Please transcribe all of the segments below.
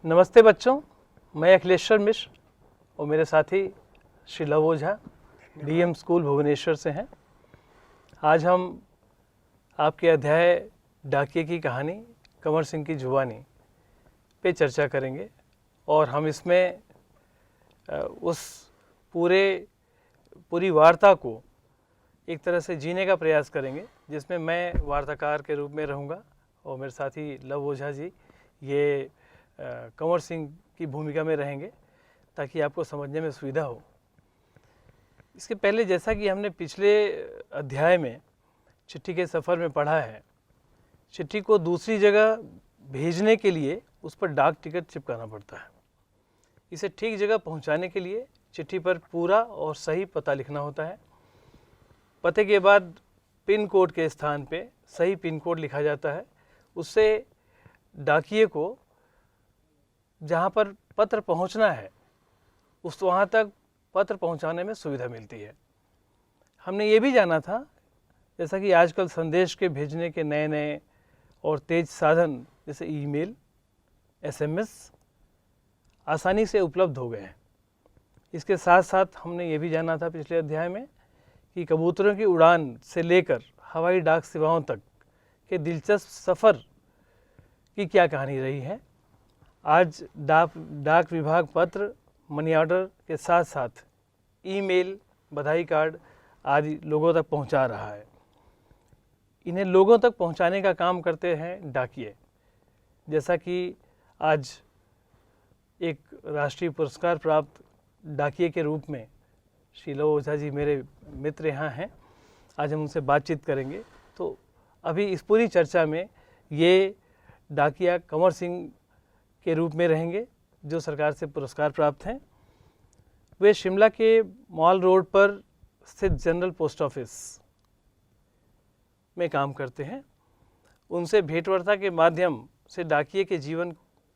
नमस्ते बच्चों, मैं अखिलेश्वर मिश्र और मेरे साथी श्री लव ओझा डीएम स्कूल भुवनेश्वर से हैं। आज हम आपके अध्याय डाकिये की कहानी कंवर सिंह की जुबानी पे चर्चा करेंगे और हम इसमें उस पूरी वार्ता को एक तरह से जीने का प्रयास करेंगे, जिसमें मैं वार्ताकार के रूप में रहूँगा और मेरे साथी लव ओझा जी ये कंवर सिंह की भूमिका में रहेंगे ताकि आपको समझने में सुविधा हो। इसके पहले जैसा कि हमने पिछले अध्याय में चिट्ठी के सफ़र में पढ़ा है, चिट्ठी को दूसरी जगह भेजने के लिए उस पर डाक टिकट चिपकाना पड़ता है। इसे ठीक जगह पहुंचाने के लिए चिट्ठी पर पूरा और सही पता लिखना होता है। पते के बाद पिन कोड के स्थान पे सही पिन कोड लिखा जाता है। उससे डाकिये को जहाँ पर पत्र पहुँचना है वहाँ तक पत्र पहुँचाने में सुविधा मिलती है। हमने ये भी जाना था, जैसा कि आजकल संदेश के भेजने के नए नए और तेज साधन जैसे ईमेल, एसएमएस आसानी से उपलब्ध हो गए हैं। इसके साथ साथ हमने ये भी जाना था पिछले अध्याय में कि कबूतरों की उड़ान से लेकर हवाई डाक सेवाओं तक के दिलचस्प सफ़र की क्या कहानी रही है। आज डाक विभाग पत्र, मनी ऑर्डर के साथ साथ ईमेल, बधाई कार्ड आदि लोगों तक पहुंचा रहा है। इन्हें लोगों तक पहुंचाने का काम करते हैं डाकिये। जैसा कि आज एक राष्ट्रीय पुरस्कार प्राप्त डाकिये के रूप में श्री लव ओझा जी मेरे मित्र यहाँ हैं, आज हम उनसे बातचीत करेंगे। तो अभी इस पूरी चर्चा में ये डाकिया कंवर सिंह के रूप में रहेंगे जो सरकार से पुरस्कार प्राप्त हैं। वे शिमला के मॉल रोड पर स्थित जनरल पोस्ट ऑफिस में काम करते हैं। उनसे भेंटवार्ता के माध्यम से डाकिये के जीवन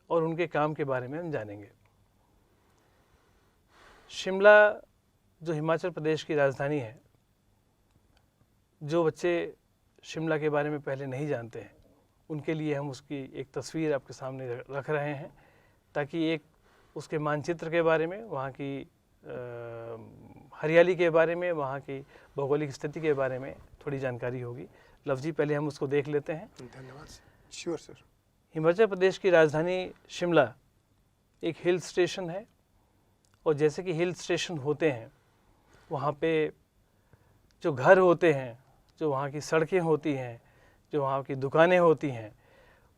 और उनके काम के बारे में हम जानेंगे। शिमला जो हिमाचल प्रदेश की राजधानी है, जो बच्चे शिमला के बारे में पहले नहीं जानते हैं उनके लिए हम उसकी एक तस्वीर आपके सामने रख रहे हैं, ताकि एक उसके मानचित्र के बारे में, वहाँ की हरियाली के बारे में, वहाँ की भौगोलिक स्थिति के बारे में थोड़ी जानकारी होगी। लव जी, पहले हम उसको देख लेते हैं। धन्यवाद। Sure sir. हिमाचल प्रदेश की राजधानी शिमला एक हिल स्टेशन है और जैसे कि हिल स्टेशन होते हैं वहाँ पे जो घर होते हैं, जो वहाँ की सड़कें होती हैं, जो वहाँ की दुकानें होती हैं,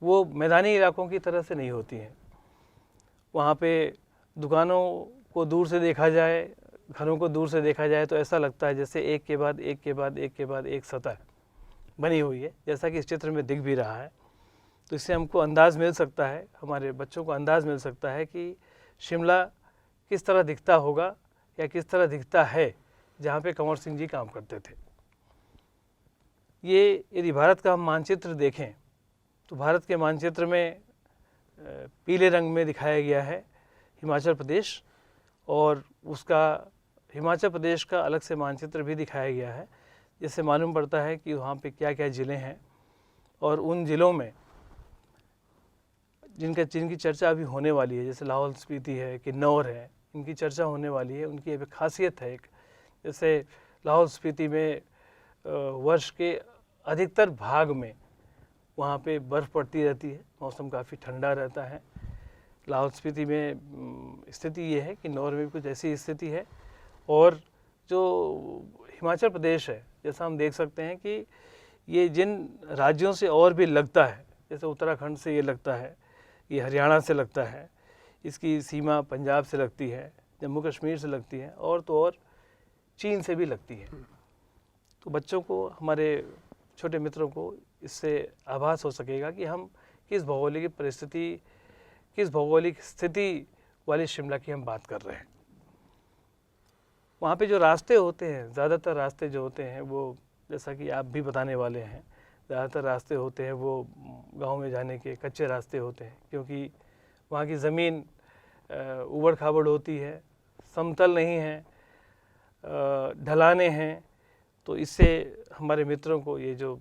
वो मैदानी इलाकों की तरह से नहीं होती हैं। वहाँ पे दुकानों को दूर से देखा जाए, घरों को दूर से देखा जाए तो ऐसा लगता है जैसे एक के बाद एक के बाद एक के बाद एक सतह बनी हुई है, जैसा कि इस चित्र में दिख भी रहा है। तो इससे हमको अंदाज़ मिल सकता है, हमारे बच्चों को अंदाज़ मिल सकता है कि शिमला किस तरह दिखता होगा या किस तरह दिखता है जहाँ पे कंवर सिंह जी काम करते थे। ये यदि भारत का हम मानचित्र देखें तो भारत के मानचित्र में पीले रंग में दिखाया गया है हिमाचल प्रदेश, और उसका हिमाचल प्रदेश का अलग से मानचित्र भी दिखाया गया है, जिससे मालूम पड़ता है कि वहाँ पे क्या क्या ज़िले हैं और उन ज़िलों में जिनकी चर्चा अभी होने वाली है, जैसे लाहौल स्पीति है, किन्नौर है, इनकी चर्चा होने वाली है। उनकी एक खासियत है, एक जैसे लाहौल स्पीति में वर्ष के अधिकतर भाग में वहाँ पे बर्फ़ पड़ती रहती है, मौसम काफ़ी ठंडा रहता है। लाहौल स्पीति में स्थिति ये है कि किन्नौर में भी कुछ ऐसी स्थिति है। और जो हिमाचल प्रदेश है, जैसा हम देख सकते हैं कि ये जिन राज्यों से और भी लगता है, जैसे उत्तराखंड से ये लगता है, ये हरियाणा से लगता है, इसकी सीमा पंजाब से लगती है, जम्मू कश्मीर से लगती है, और तो और चीन से भी लगती है। तो बच्चों को, हमारे छोटे मित्रों को इससे आभास हो सकेगा कि हम किस भौगोलिक स्थिति वाली शिमला की हम बात कर रहे हैं। वहाँ पे जो रास्ते होते हैं, ज़्यादातर रास्ते जो होते हैं वो, जैसा कि आप भी बताने वाले हैं, ज़्यादातर रास्ते होते हैं वो गांव में जाने के कच्चे रास्ते होते हैं, क्योंकि वहाँ की ज़मीन ऊबड़ खाबड़ होती है, समतल नहीं है, ढलाने हैं। तो इससे हमारे मित्रों को, ये जो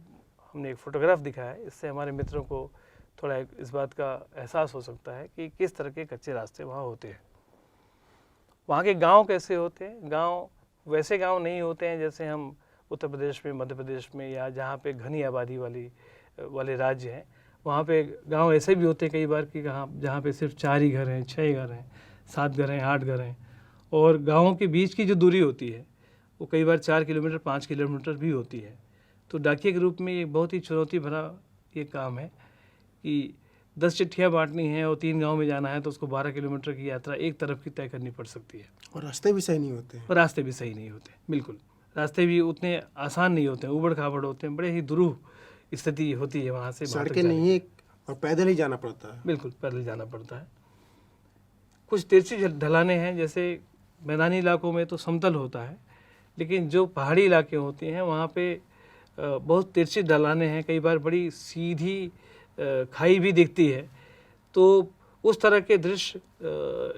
हमने एक फ़ोटोग्राफ दिखा है, इससे हमारे मित्रों को थोड़ा इस बात का एहसास हो सकता है कि किस तरह के कच्चे रास्ते वहाँ होते हैं। वहाँ के गांव कैसे होते हैं? गांव वैसे गांव नहीं होते हैं जैसे हम उत्तर प्रदेश में, मध्य प्रदेश में, या जहाँ पे घनी आबादी वाले राज्य हैं। वहाँ पे गांव ऐसे भी होते हैं कई बार कि जहाँ पे सिर्फ 4 ही घर हैं, 6 घर हैं, 7 घर हैं, 8 घर हैं, और गाँवों के बीच की जो दूरी होती है वो कई बार 4 किलोमीटर, 5 किलोमीटर भी होती है। तो डाकिये के रूप में ये बहुत ही चुनौती भरा ये काम है कि 10 चिट्ठियाँ बांटनी हैं और 3 गांव में जाना है, तो उसको 12 किलोमीटर की यात्रा एक तरफ की तय करनी पड़ सकती है। और रास्ते भी सही नहीं होते हैं। और रास्ते भी सही नहीं होते, बिल्कुल। रास्ते भी उतने आसान नहीं होते हैं, उबड़ खाबड़ होते हैं, बड़े ही दुरूह स्थिति होती है वहाँ से। सड़कें नहीं है और पैदल ही जाना पड़ता है। बिल्कुल, पैदल जाना पड़ता है। कुछ तिरछी ढलाने हैं, जैसे मैदानी इलाकों में तो समतल होता है, लेकिन जो पहाड़ी इलाके होते हैं वहाँ पे बहुत तिरछी ढलाने हैं, कई बार बड़ी सीधी खाई भी दिखती है। तो उस तरह के दृश्य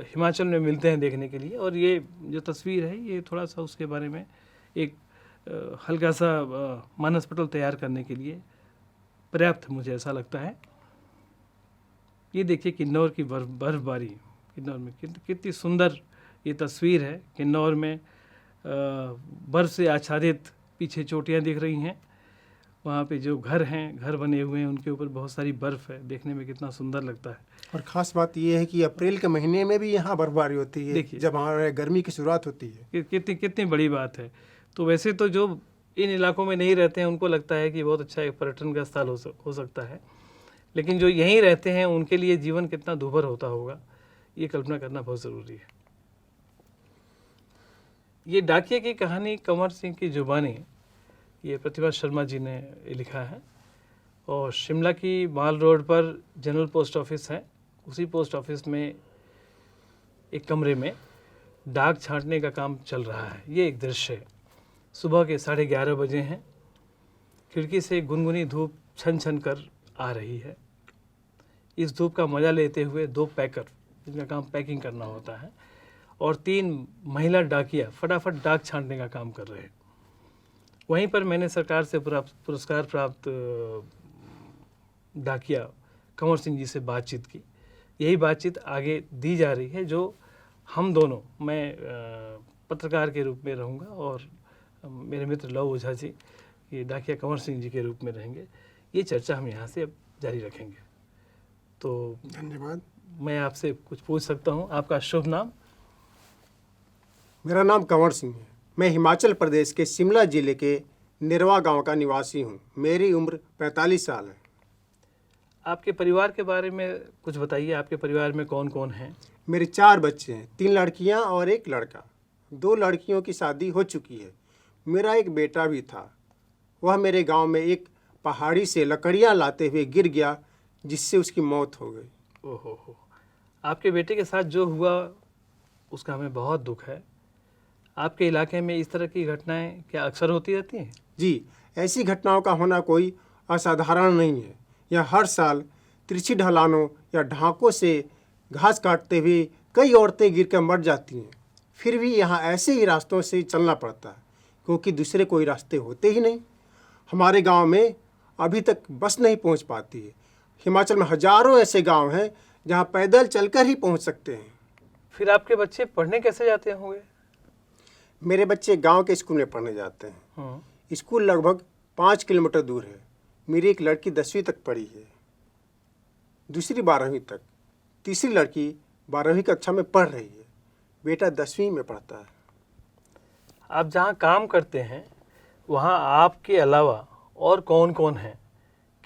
हिमाचल में मिलते हैं देखने के लिए। और ये जो तस्वीर है ये थोड़ा सा उसके बारे में एक हल्का सा मानस पटल तैयार करने के लिए पर्याप्त मुझे ऐसा लगता है। ये देखिए किन्नौर की बर्फबारी, किन्नौर में कितनी सुंदर ये तस्वीर है। किन्नौर में बर्फ़ से आच्छादित पीछे चोटियाँ दिख रही हैं। वहाँ पे जो घर हैं, घर बने हुए हैं, उनके ऊपर बहुत सारी बर्फ़ है, देखने में कितना सुंदर लगता है। और ख़ास बात ये है कि अप्रैल के महीने में भी यहाँ बर्फबारी होती है। देखिए, जब हमारे गर्मी की शुरुआत होती है। कितनी बड़ी बात है। तो वैसे तो जो इन इलाकों में नहीं रहते हैं उनको लगता है कि बहुत अच्छा एक पर्यटन का स्थल हो सकता है, लेकिन जो यहीं रहते हैं उनके लिए जीवन कितना दूभर होता होगा, ये कल्पना करना बहुत ज़रूरी है। ये डाकिये की कहानी कंवर सिंह की जुबानी, ये प्रतिभा शर्मा जी ने लिखा है। और शिमला की माल रोड पर जनरल पोस्ट ऑफिस है, उसी पोस्ट ऑफिस में एक कमरे में डाक छांटने का काम चल रहा है। ये एक दृश्य है। सुबह के 11:30 बजे हैं। खिड़की से गुनगुनी धूप छन छन कर आ रही है। इस धूप का मज़ा लेते हुए 2 पैकर, जिनका काम पैकिंग करना होता है, और 3 महिला डाकिया फटाफट डाक छांटने का काम कर रहे हैं। वहीं पर मैंने सरकार से पुरस्कार प्राप्त डाकिया कंवर सिंह जी से बातचीत की। यही बातचीत आगे दी जा रही है, जो हम दोनों, मैं पत्रकार के रूप में रहूँगा और मेरे मित्र लव ओझा जी ये डाकिया कंवर सिंह जी के रूप में रहेंगे। ये चर्चा हम यहाँ से अब जारी रखेंगे। तो धन्यवाद। मैं आपसे कुछ पूछ सकता हूँ? आपका शुभ नाम? मेरा नाम कंवर सिंह है। मैं हिमाचल प्रदेश के शिमला जिले के निरवा गांव का निवासी हूं। मेरी उम्र 45 साल है। आपके परिवार के बारे में कुछ बताइए। आपके परिवार में कौन कौन हैं? मेरे 4 बच्चे हैं, 3 लड़कियां और 1 लड़का। 2 लड़कियों की शादी हो चुकी है। मेरा एक बेटा भी था। वह मेरे गांव में एक पहाड़ी से लकड़ियां लाते हुए गिर गया, जिससे उसकी मौत हो गई। ओहो, आपके बेटे के साथ जो हुआ उसका हमें बहुत दुख है। आपके इलाके में इस तरह की घटनाएं क्या अक्सर होती रहती हैं? जी, ऐसी घटनाओं का होना कोई असाधारण नहीं है। यह हर साल तिरछी ढलानों या ढाकों से घास काटते हुए कई औरतें गिरकर मर जाती हैं। फिर भी यहाँ ऐसे ही रास्तों से चलना पड़ता है, क्योंकि दूसरे कोई रास्ते होते ही नहीं। हमारे गांव में अभी तक बस नहीं पहुंच पाती है। हिमाचल में हजारों ऐसे गांव हैं जहां पैदल चलकर ही पहुंच सकते हैं। फिर आपके बच्चे पढ़ने कैसे जाते होंगे? मेरे बच्चे गांव के स्कूल में पढ़ने जाते हैं। स्कूल लगभग 5 किलोमीटर दूर है। मेरी एक लड़की 10वीं तक पढ़ी है, दूसरी 12वीं तक, तीसरी लड़की 12वीं कक्षा में पढ़ रही है। बेटा 10वीं में पढ़ता है। आप जहाँ काम करते हैं वहाँ आपके अलावा और कौन कौन है?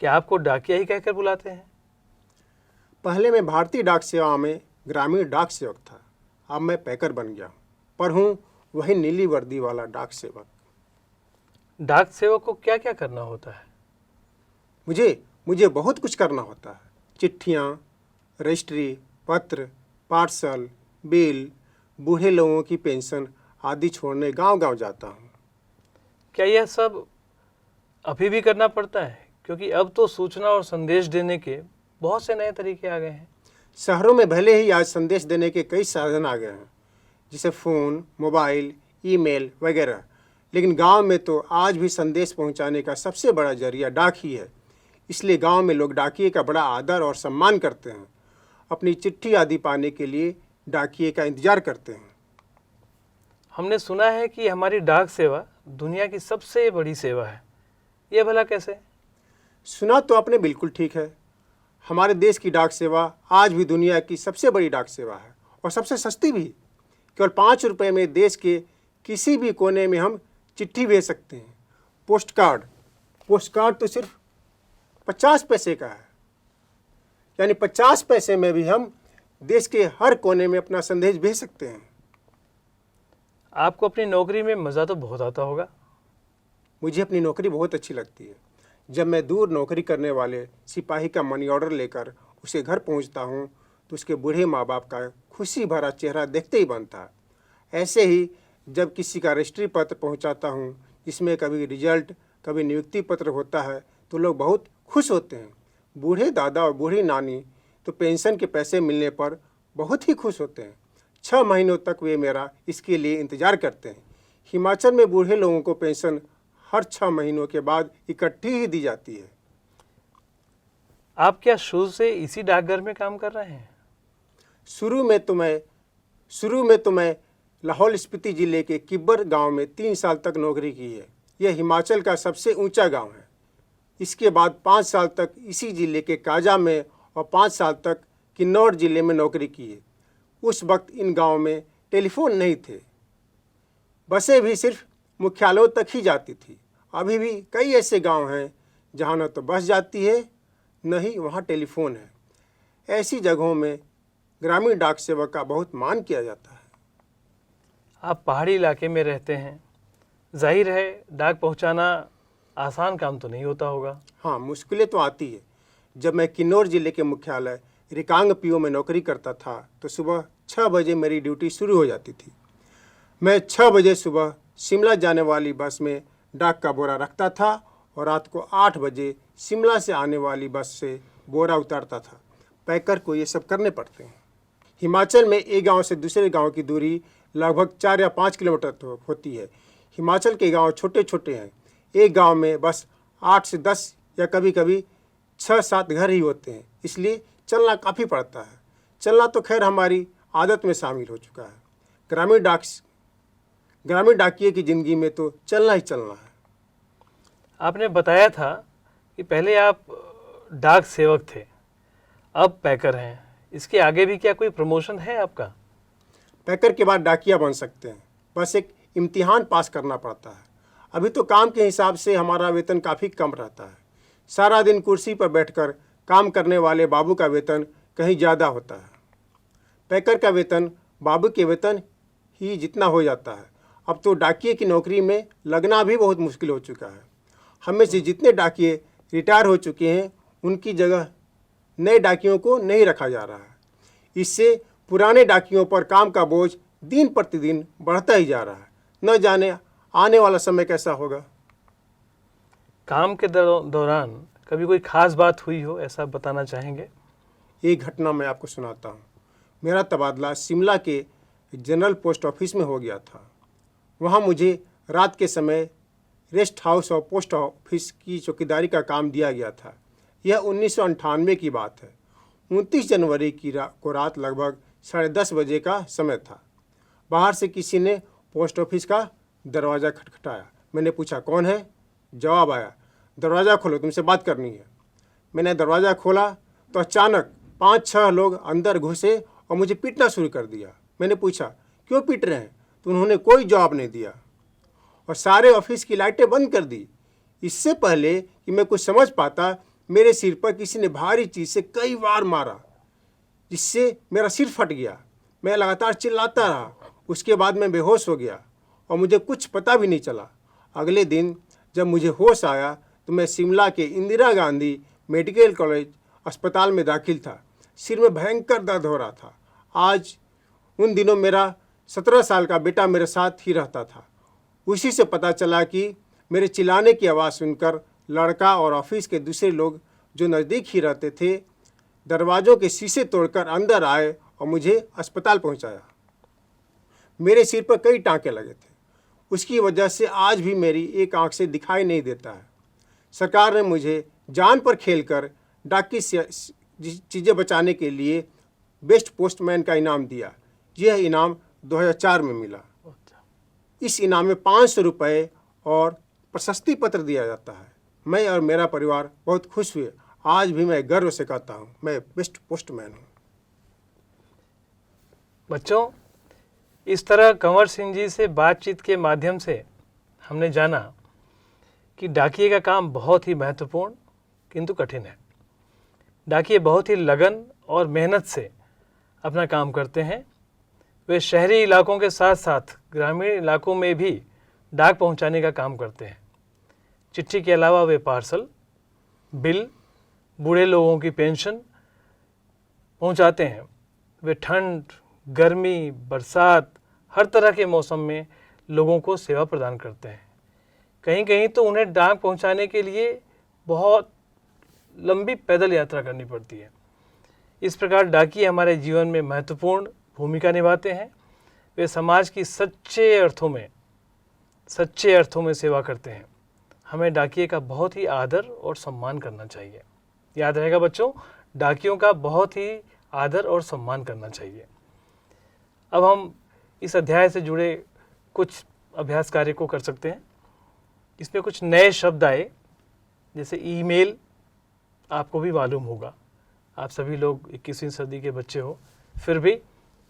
क्या आपको डाकिया ही कहकर बुलाते हैं? पहले मैं भारतीय डाक सेवा में ग्रामीण डाक सेवक था। अब मैं पैकर बन गया, पर हूँ वही नीली वर्दी वाला डाक सेवक। डाक सेवक को क्या क्या करना होता है? मुझे बहुत कुछ करना होता है। चिट्ठियाँ, रजिस्ट्री, पत्र, पार्सल, बिल, बूढ़े लोगों की पेंशन आदि छोड़ने गांव-गांव जाता हूँ। क्या यह सब अभी भी करना पड़ता है? क्योंकि अब तो सूचना और संदेश देने के बहुत से नए तरीके आ गए हैं। शहरों में भले ही आज संदेश देने के कई साधन आ गए हैं, जैसे फ़ोन, मोबाइल, ईमेल वगैरह, लेकिन गांव में तो आज भी संदेश पहुंचाने का सबसे बड़ा जरिया डाक ही है। इसलिए गांव में लोग डाकिये का बड़ा आदर और सम्मान करते हैं। अपनी चिट्ठी आदि पाने के लिए डाकिये का इंतजार करते हैं। हमने सुना है कि हमारी डाक सेवा दुनिया की सबसे बड़ी सेवा है। ये भला कैसे? सुना तो आपने बिल्कुल ठीक है। हमारे देश की डाक सेवा आज भी दुनिया की सबसे बड़ी डाक सेवा है और सबसे सस्ती भी। केवल 5 रुपये में देश के किसी भी कोने में हम चिट्ठी भेज सकते हैं। पोस्ट कार्ड तो सिर्फ 50 पैसे का है, यानी 50 पैसे में भी हम देश के हर कोने में अपना संदेश भेज सकते हैं। आपको अपनी नौकरी में मज़ा तो बहुत आता होगा। मुझे अपनी नौकरी बहुत अच्छी लगती है। जब मैं दूर नौकरी करने वाले सिपाही का मनी ऑर्डर लेकर उसे घर पहुंचता हूं, तो उसके बूढ़े माँ बाप का खुशी भरा चेहरा देखते ही बनता है। ऐसे ही जब किसी का रजिस्ट्री पत्र पहुंचाता हूं, जिसमें कभी रिजल्ट कभी नियुक्ति पत्र होता है, तो लोग बहुत खुश होते हैं। बूढ़े दादा और बूढ़ी नानी तो पेंशन के पैसे मिलने पर बहुत ही खुश होते हैं। 6 महीनों तक वे मेरा इसके लिए इंतज़ार करते हैं। हिमाचल में बूढ़े लोगों को पेंशन हर 6 महीनों के बाद इकट्ठी ही दी जाती है। आप क्या शुरू से इसी डाकघर में काम कर रहे हैं? शुरू में तो मैं लाहौल स्पीति जिले के किब्बर गांव में 3 साल तक नौकरी की है। यह हिमाचल का सबसे ऊंचा गांव है। इसके बाद 5 साल तक इसी जिले के काजा में और 5 साल तक किन्नौर जिले में नौकरी की है। उस वक्त इन गांव में टेलीफोन नहीं थे। बसें भी सिर्फ मुख्यालयों तक ही जाती थी। अभी भी कई ऐसे गांव हैं जहां न तो बस जाती है, न ही वहां टेलीफोन है। ऐसी जगहों में ग्रामीण डाक सेवक का बहुत मान किया जाता है। आप पहाड़ी इलाके में रहते हैं, जाहिर है डाक पहुंचाना आसान काम तो नहीं होता होगा। हाँ, मुश्किलें तो आती है। जब मैं किन्नौर जिले के मुख्यालय रिकांग पीओ में नौकरी करता था, तो सुबह 6 बजे मेरी ड्यूटी शुरू हो जाती थी। मैं 6 बजे सुबह शिमला जाने वाली बस में डाक का बोरा रखता था और रात को 8 बजे शिमला से आने वाली बस से बोरा उतारता था। पैकर को ये सब करने पड़ते हैं। हिमाचल में एक गांव से दूसरे गांव की दूरी लगभग 4 या 5 किलोमीटर तो होती है। हिमाचल के गांव छोटे छोटे हैं। एक गांव में बस 8 से 10 या कभी कभी 6-7 घर ही होते हैं, इसलिए चलना काफ़ी पड़ता है। चलना तो खैर हमारी आदत में शामिल हो चुका है। ग्रामीण डाकिये की ज़िंदगी में तो चलना ही चलना है। आपने बताया था कि पहले आप डाक सेवक थे, अब पैकर हैं। इसके आगे भी क्या कोई प्रमोशन है आपका? पैकर के बाद डाकिया बन सकते हैं, बस एक इम्तिहान पास करना पड़ता है। अभी तो काम के हिसाब से हमारा वेतन काफ़ी कम रहता है। सारा दिन कुर्सी पर बैठकर काम करने वाले बाबू का वेतन कहीं ज़्यादा होता है। पैकर का वेतन बाबू के वेतन ही जितना हो जाता है। अब तो डाकिये की नौकरी में लगना भी बहुत मुश्किल हो चुका है। हमें से जितने डाकिये रिटायर हो चुके हैं, उनकी जगह नए डाकियों को नहीं रखा जा रहा है। इससे पुराने डाकियों पर काम का बोझ दिन प्रतिदिन बढ़ता ही जा रहा है। न जाने आने वाला समय कैसा होगा। काम के दौरान कभी कोई खास बात हुई हो, ऐसा बताना चाहेंगे? एक घटना मैं आपको सुनाता हूँ। मेरा तबादला शिमला के जनरल पोस्ट ऑफिस में हो गया था। वहाँ मुझे रात के समय रेस्ट हाउस और पोस्ट ऑफिस की चौकीदारी का काम दिया गया था। यह 1998 की बात है। 29 जनवरी को रात लगभग 10:30 बजे का समय था। बाहर से किसी ने पोस्ट ऑफिस का दरवाज़ा खटखटाया। मैंने पूछा, कौन है? जवाब आया, दरवाज़ा खोलो, तुमसे बात करनी है। मैंने दरवाज़ा खोला तो अचानक 5-6 लोग अंदर घुसे और मुझे पीटना शुरू कर दिया। मैंने पूछा, क्यों पीट रहे हैं? तो उन्होंने कोई जवाब नहीं दिया और सारे ऑफिस की लाइटें बंद कर दी। इससे पहले कि मैं कुछ समझ पाता, मेरे सिर पर किसी ने भारी चीज़ से कई बार मारा, जिससे मेरा सिर फट गया। मैं लगातार चिल्लाता रहा। उसके बाद मैं बेहोश हो गया और मुझे कुछ पता भी नहीं चला। अगले दिन जब मुझे होश आया तो मैं शिमला के इंदिरा गांधी मेडिकल कॉलेज अस्पताल में दाखिल था। सिर में भयंकर दर्द हो रहा था। आज उन दिनों मेरा 17 साल का बेटा मेरे साथ ही रहता था। उसी से पता चला कि मेरे चिल्लाने की आवाज़ सुनकर लड़का और ऑफिस के दूसरे लोग जो नज़दीक ही रहते थे, दरवाज़ों के शीशे तोड़कर अंदर आए और मुझे अस्पताल पहुंचाया। मेरे सिर पर कई टाँके लगे थे। उसकी वजह से आज भी मेरी एक आंख से दिखाई नहीं देता है। सरकार ने मुझे जान पर खेलकर डाक की चीज़ें बचाने के लिए बेस्ट पोस्टमैन का इनाम दिया। यह इनाम 2004 में मिला। इस इनाम में 500 रुपये और प्रशस्ति पत्र दिया जाता है। मैं और मेरा परिवार बहुत खुश हुए। आज भी मैं गर्व से कहता हूँ मैं बेस्ट पोस्टमैन हूँ। बच्चों, इस तरह कंवर सिंह जी से बातचीत के माध्यम से हमने जाना कि डाकिये का काम बहुत ही महत्वपूर्ण किंतु कठिन है। डाकिये बहुत ही लगन और मेहनत से अपना काम करते हैं। वे शहरी इलाकों के साथ साथ ग्रामीण इलाकों में भी डाक पहुंचाने का काम करते हैं। चिट्ठी के अलावा वे पार्सल, बिल, बूढ़े लोगों की पेंशन पहुंचाते हैं। वे ठंड, गर्मी, बरसात, हर तरह के मौसम में लोगों को सेवा प्रदान करते हैं। कहीं कहीं तो उन्हें डाक पहुंचाने के लिए बहुत लंबी पैदल यात्रा करनी पड़ती है। इस प्रकार डाकिये हमारे जीवन में महत्वपूर्ण भूमिका निभाते हैं। वे समाज की सच्चे अर्थों में सेवा करते हैं। हमें डाकिये का बहुत ही आदर और सम्मान करना चाहिए। याद रहेगा बच्चों, डाकियों का बहुत ही आदर और सम्मान करना चाहिए। अब हम इस अध्याय से जुड़े कुछ अभ्यास कार्य को कर सकते हैं। इसमें कुछ नए शब्द आए, जैसे ईमेल। आपको भी मालूम होगा, आप सभी लोग 21वीं सदी के बच्चे हो, फिर भी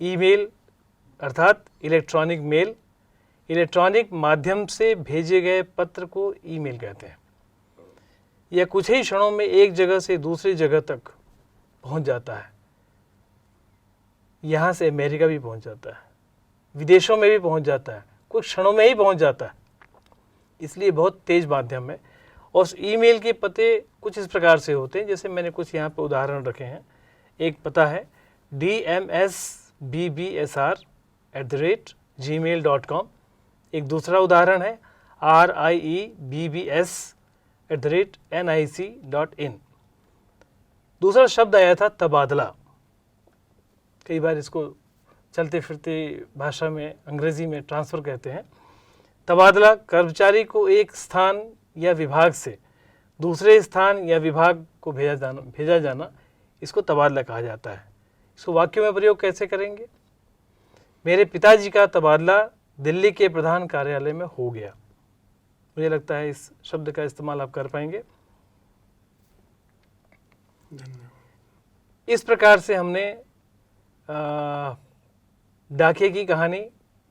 ईमेल अर्थात इलेक्ट्रॉनिक मेल, इलेक्ट्रॉनिक माध्यम से भेजे गए पत्र को ईमेल कहते हैं। यह कुछ ही क्षणों में एक जगह से दूसरी जगह तक पहुंच जाता है। यहाँ से अमेरिका भी पहुंच जाता है, विदेशों में भी पहुंच जाता है, कुछ क्षणों में ही पहुंच जाता है। इसलिए बहुत तेज माध्यम है। और उस ईमेल के पते कुछ इस प्रकार से होते हैं, जैसे मैंने कुछ यहाँ पे उदाहरण रखे हैं। एक पता है dmsbbsr@gmail.com। एक दूसरा उदाहरण है RIEBBS@nic.in। दूसरा शब्द आया था तबादला। कई बार इसको चलते फिरते भाषा में अंग्रेजी में ट्रांसफ़र कहते हैं। तबादला कर्मचारी को एक स्थान या विभाग से दूसरे स्थान या विभाग को भेजा जाना, इसको तबादला कहा जाता है। इसको वाक्यों में प्रयोग कैसे करेंगे? मेरे पिताजी का तबादला दिल्ली के प्रधान कार्यालय में हो गया। मुझे लगता है इस शब्द का इस्तेमाल आप कर पाएंगे। इस प्रकार से हमने डाकिये की कहानी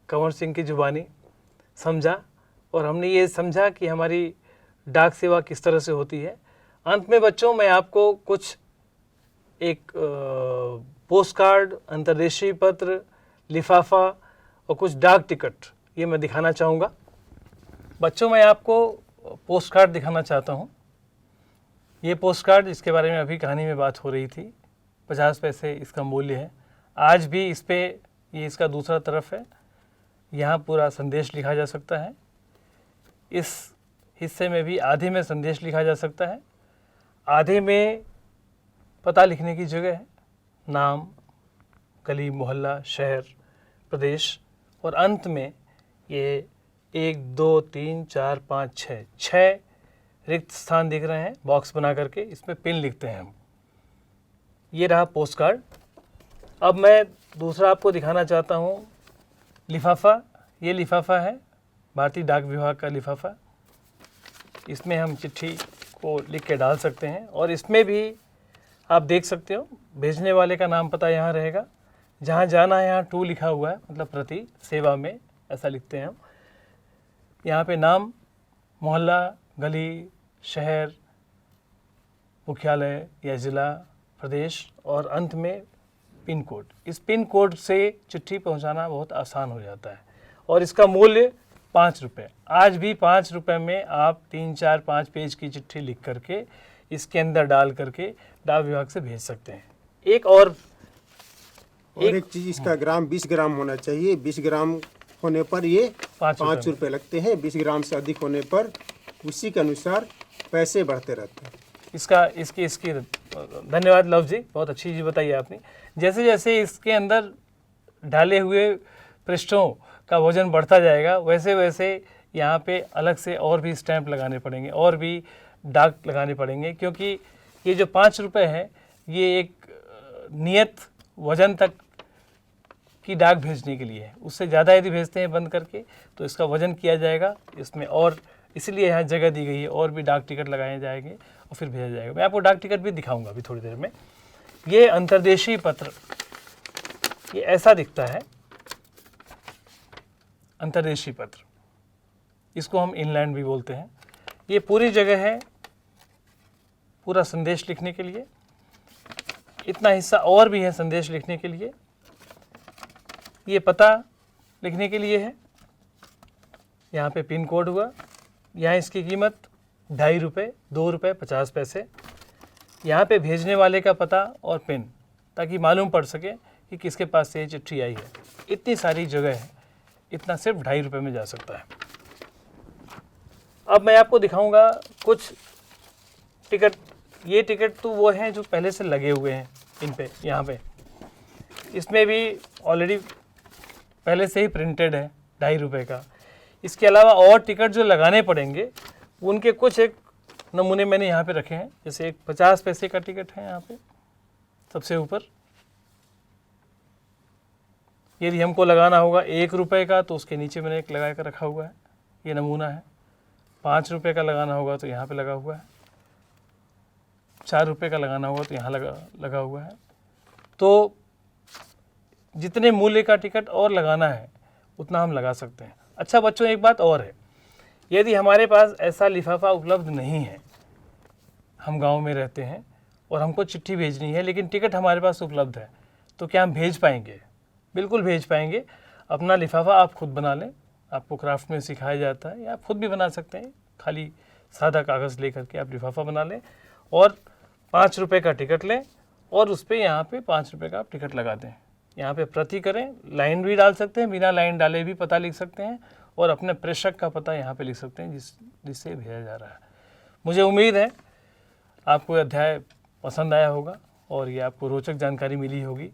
कंवर सिंह की जुबानी समझा, और हमने ये समझा कि हमारी डाक सेवा किस तरह से होती है। अंत में बच्चों, मैं आपको कुछ एक पोस्ट कार्ड, अंतर्देशीय पत्र, लिफाफा और कुछ डाक टिकट ये मैं दिखाना चाहूँगा। बच्चों, मैं आपको पोस्ट कार्ड दिखाना चाहता हूँ। ये पोस्ट कार्ड, इसके बारे में अभी कहानी में बात हो रही थी, 50 पैसे इसका मूल्य है। आज भी इस पे ये इसका दूसरा तरफ है, यहाँ पूरा संदेश लिखा जा सकता है। इस हिस्से में भी आधे में संदेश लिखा जा सकता है, आधे में पता लिखने की जगह है, नाम, गली, मोहल्ला, शहर, प्रदेश, और अंत में ये 1 2 3 4 5 6 रिक्त स्थान दिख रहे हैं बॉक्स बना करके, इसमें पिन लिखते हैं हम। ये रहा पोस्ट कार्ड। अब मैं दूसरा आपको दिखाना चाहता हूँ लिफाफा। ये लिफाफा है भारतीय डाक विभाग का लिफाफा। इसमें हम चिट्ठी को लिख के डाल सकते हैं, और इसमें भी आप देख सकते हो भेजने वाले का नाम पता यहाँ रहेगा। जहाँ जाना है यहाँ टू लिखा हुआ है, मतलब प्रति सेवा में, ऐसा लिखते हैं हम। यहाँ पे नाम, मोहल्ला, गली, शहर, मुख्यालय या ज़िला, प्रदेश, और अंत में पिन कोड। इस पिन कोड से चिट्ठी पहुंचाना बहुत आसान हो जाता है, और इसका मूल्य 5 रुपये। आज भी 5 रुपये में आप 3 4 5 पेज की चिट्ठी लिख करके इसके अंदर डाल करके डाक विभाग से भेज सकते हैं। एक चीज़, इसका ग्राम 20 ग्राम होना चाहिए। 20 ग्राम होने पर ये 5 रुपये लगते हैं। 20 ग्राम से अधिक होने पर उसी के अनुसार पैसे बढ़ते रहते हैं। इसकी धन्यवाद लव जी, बहुत अच्छी चीज़ बताई आपने। जैसे जैसे इसके अंदर डाले हुए पृष्ठों का वजन बढ़ता जाएगा, वैसे वैसे यहाँ पे अलग से और भी स्टैंप लगाने पड़ेंगे, और भी डाक लगाने पड़ेंगे, क्योंकि ये जो 5 रुपये है ये एक नियत वजन तक की डाक भेजने के लिए है। उससे ज़्यादा यदि भेजते हैं बंद करके तो इसका वजन किया जाएगा इसमें, और इसलिए यहाँ जगह दी गई है, और भी डाक टिकट लगाए जाएंगे और फिर भेजा जाएगा। मैं आपको डाक टिकट भी दिखाऊंगा अभी थोड़ी देर में। ये अंतर्देशीय पत्र, ये ऐसा दिखता है अंतर्देशीय पत्र, इसको हम इनलैंड भी बोलते हैं। ये पूरी जगह है पूरा संदेश लिखने के लिए, इतना हिस्सा और भी है संदेश लिखने के लिए, ये पता लिखने के लिए है, यहाँ पे पिन कोड हुआ, यहाँ इसकी कीमत 2.5 रुपये, 2 रुपये 50 पैसे, यहाँ पे भेजने वाले का पता और पिन, ताकि मालूम पड़ सके कि किसके पास से ये चिट्ठी आई है। इतनी सारी जगह है, इतना सिर्फ 2.5 रुपये में जा सकता है। अब मैं आपको दिखाऊंगा कुछ टिकट। ये टिकट तो वो हैं जो पहले से लगे हुए हैं इन पे, यहाँ पे इसमें भी ऑलरेडी पहले से ही प्रिंटेड है 2.5 रुपये का। इसके अलावा और टिकट जो लगाने पड़ेंगे उनके कुछ एक नमूने मैंने यहाँ पे रखे हैं। जैसे एक 50 पैसे का टिकट है यहाँ पे सबसे ऊपर, यदि हमको लगाना होगा 1 रुपये का तो उसके नीचे मैंने एक लगा कर रखा हुआ है, ये नमूना है। 5 रुपये का लगाना होगा तो यहाँ पे लगा हुआ है, 4 रुपये का लगाना होगा तो यहाँ लगा हुआ है। तो जितने मूल्य का टिकट और लगाना है उतना हम लगा सकते हैं। अच्छा बच्चों, एक बात और है, यदि हमारे पास ऐसा लिफाफा उपलब्ध नहीं है, हम गांव में रहते हैं और हमको चिट्ठी भेजनी है लेकिन टिकट हमारे पास उपलब्ध है, तो क्या हम भेज पाएंगे? बिल्कुल भेज पाएंगे। अपना लिफाफा आप खुद बना लें, आपको क्राफ्ट में सिखाया जाता है, या आप खुद भी बना सकते हैं। खाली सादा कागज़ ले करके आप लिफाफा बना लें और 5 रुपये का टिकट लें और उस पर यहाँ पे 5 रुपये का आप टिकट लगा दें। यहाँ पे प्रति करें, लाइन भी डाल सकते हैं, बिना लाइन डाले भी पता लिख सकते हैं, और अपने प्रेषक का पता यहाँ पे लिख सकते हैं जिससे भेजा जा रहा है। मुझे उम्मीद है आपको यह अध्याय पसंद आया होगा और ये आपको रोचक जानकारी मिली होगी।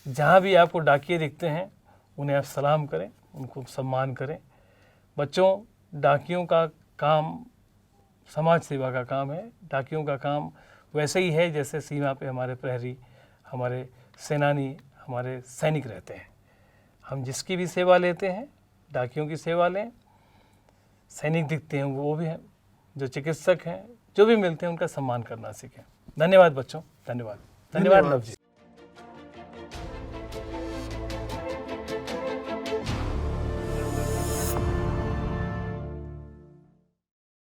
जहाँ भी आपको डाकिये दिखते हैं उन्हें आप सलाम करें, उनको सम्मान करें। बच्चों, डाकियों का काम समाज सेवा का काम है। डाकियों का काम वैसे ही है जैसे सीमा पे हमारे प्रहरी, हमारे सेनानी, हमारे सैनिक रहते हैं। हम जिसकी भी सेवा लेते हैं, डाकियों की सेवा लें। सैनिक दिखते हैं वो भी हैं, जो चिकित्सक हैं, जो भी मिलते हैं उनका सम्मान करना सीखें। धन्यवाद बच्चों, धन्यवाद। धन्यवाद नव जी।